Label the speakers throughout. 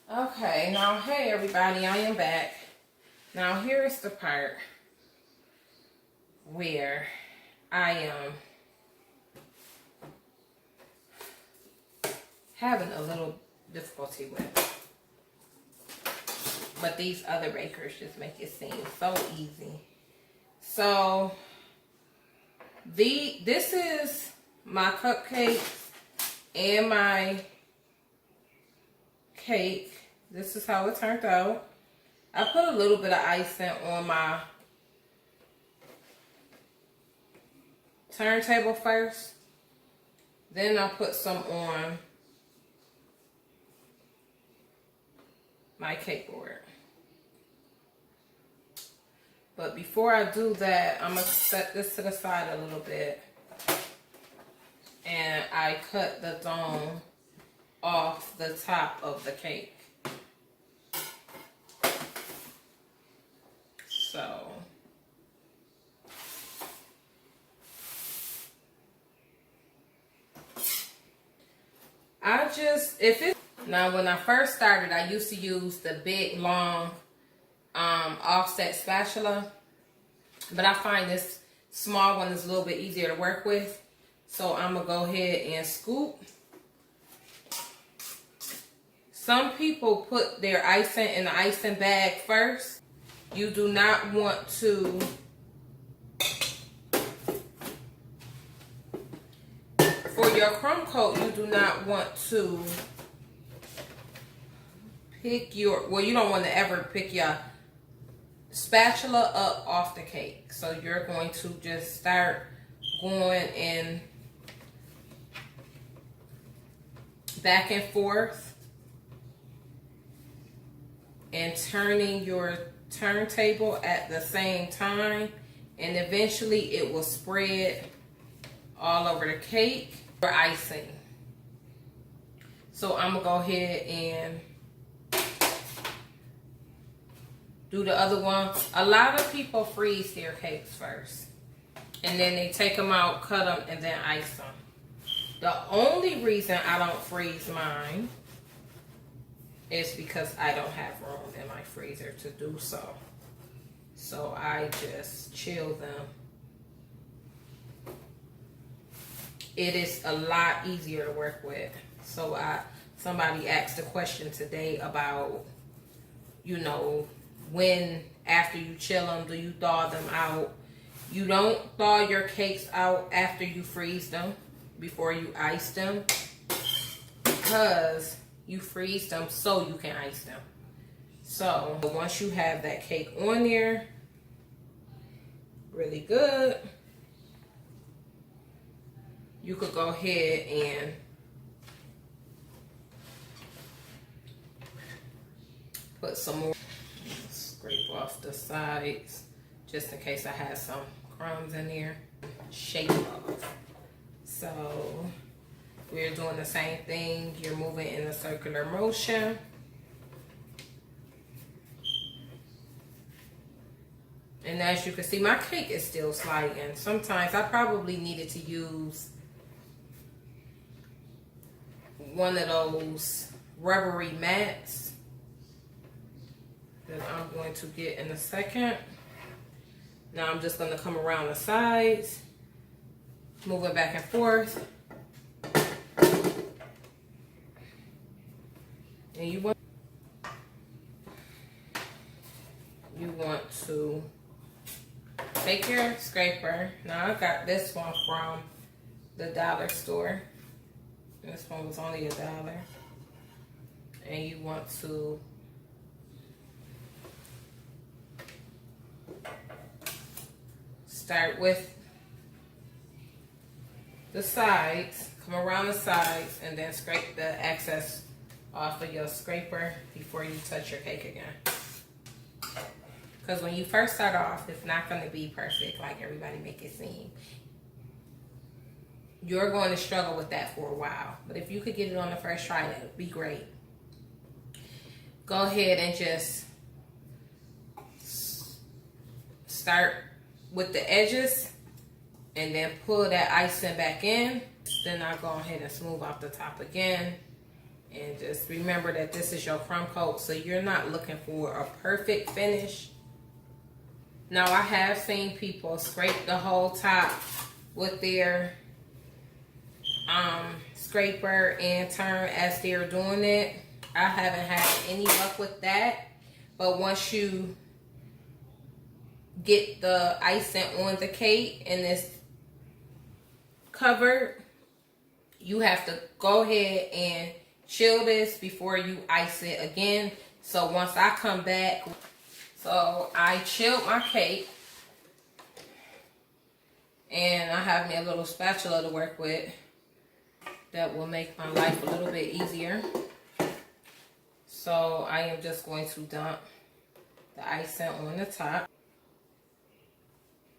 Speaker 1: Okay, now hey everybody, I am back. Now here is the part where I am having a little difficulty with. But these other bakers just make it seem so easy. So this is my cupcakes and my cake. This is how it turned out. I put a little bit of icing on my turntable first. Then I put some on my cake board. But before I do that, I'm going to set this to the side a little bit. And I cut the dome off the top of the cake. So now when I first started, I used to use the big long offset spatula, but I find this small one is a little bit easier to work with. So I'm gonna go ahead and scoop. Some people put their icing in the icing bag first. You do not want to for your crumb coat, you do not want to pick your, well, you don't want to ever pick your spatula up off the cake. So you're going to just start going in back and forth and turning your turntable at the same time, and eventually it will spread all over the cake or icing. So I'm gonna go ahead and do the other one. A lot of people freeze their cakes first, and then they take them out, cut them, and then ice them. The only reason I don't freeze mine is because I don't have room in my freezer to do so. So I just chill them. It is a lot easier to work with. So somebody asked a question today about, you know, when after you chill them, do you thaw them out? You don't thaw your cakes out after you freeze them, before you ice them, because you freeze them so you can ice them. So once you have that cake on there, really good, you could go ahead and put some more, scrape off the sides, just in case I had some crumbs in there. Shake off. So we're doing the same thing. You're moving in a circular motion. And as you can see, my cake is still sliding. Sometimes I probably needed to use one of those rubbery mats that I'm going to get in a second. Now I'm just going to come around the sides, moving back and forth. And you want to take your scraper. Now I got this one from the dollar store. This one was only $1. And you want to start with the sides, come around the sides, and then scrape the excess off of your scraper before you touch your cake again. Because when you first start off, it's not going to be perfect like everybody make it seem. You're going to struggle with that for a while. But if you could get it on the first try, that would be great. Go ahead and just start with the edges and then pull that icing back in. Then I'll go ahead and smooth out the top again. And just remember that this is your crumb coat, so you're not looking for a perfect finish. Now, I have seen people scrape the whole top with their scraper and turn as they're doing it. I haven't had any luck with that. But once you get the icing on the cake and it's covered, you have to go ahead and chill this before you ice it again. So once I come back, so I chilled my cake, and I have me a little spatula to work with that will make my life a little bit easier. So I am just going to dump the icing on the top.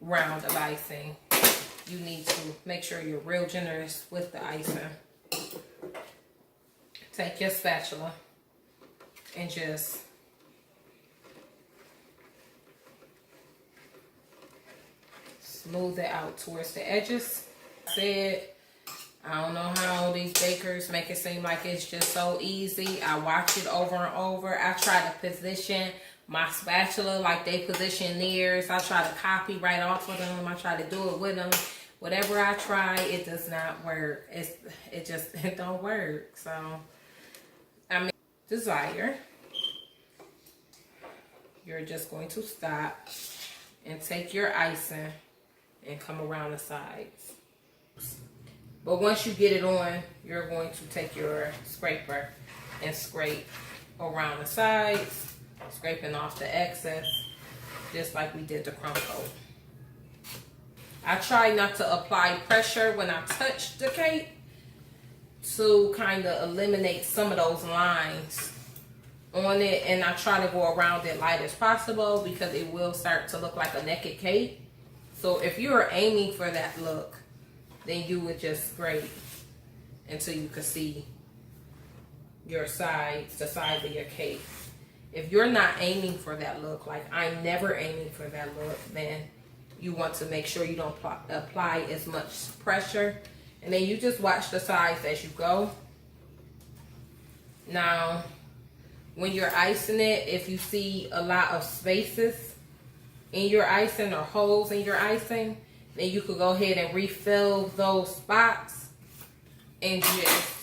Speaker 1: Round of icing. You need to make sure you're real generous with the icing. Take your spatula and just smooth it out towards the edges. I said, I don't know how these bakers make it seem like it's just so easy. I watch it over and over. I try to position my spatula like they position theirs. I try to copy right off of them. I try to do it with them. Whatever I try, it does not work. It don't work. So, I mean, desire. You're just going to stop and take your icing and come around the sides. But once you get it on, you're going to take your scraper and scrape around the sides, scraping off the excess, just like we did the crumb coat. I try not to apply pressure when I touch the cake to kind of eliminate some of those lines on it, and I try to go around it light as possible because it will start to look like a naked cake. So if you're aiming for that look, then you would just scrape until you can see your sides, the sides of your cake. If you're not aiming for that look, like I'm never aiming for that look, then you want to make sure you don't apply as much pressure. And then you just watch the sides as you go. Now, when you're icing it, if you see a lot of spaces in your icing or holes in your icing, then you could go ahead and refill those spots and just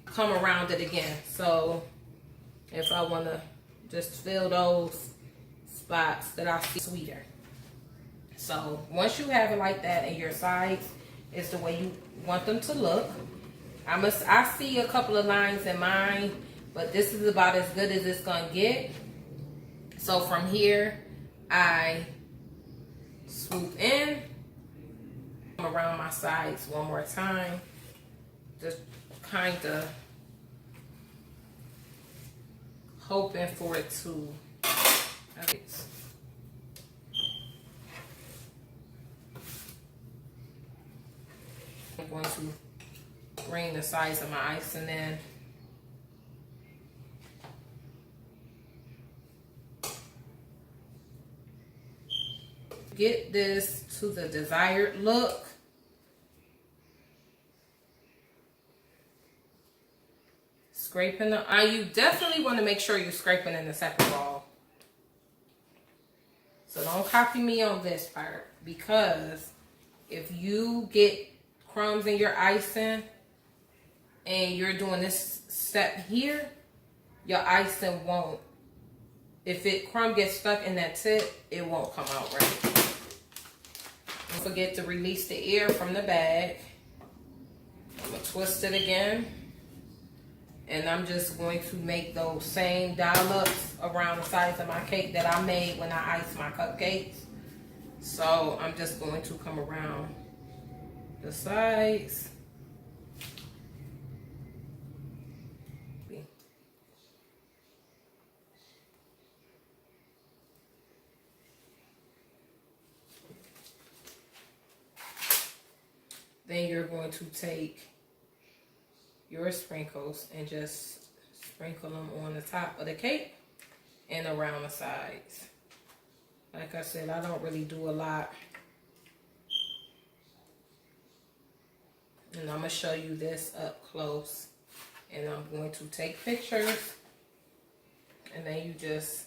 Speaker 1: come around it again. So if I want to just fill those spots that I see sweeter. So once you have it like that and your sides is the way you want them to look, I see a couple of lines in mine, but this is about as good as it's gonna get. So from here, I swoop in, come around my sides one more time, just kind of hoping for it to. I'm going to bring the size of my icing in. Get this to the desired look. Scraping the, you definitely want to make sure you're scraping in the second roll. So don't copy me on this part, because if you get crumbs in your icing and you're doing this step here, your icing won't. If crumb gets stuck in that tip, it won't come out right. Don't forget to release the air from the bag. I'm going to twist it again. And I'm just going to make those same dollops around the sides of my cake that I made when I iced my cupcakes. So I'm just going to come around the sides. Then you're going to take your sprinkles and just sprinkle them on the top of the cake and around the sides. Like I said, I don't really do a lot. And I'm going to show you this up close And I'm going to take pictures. And then you just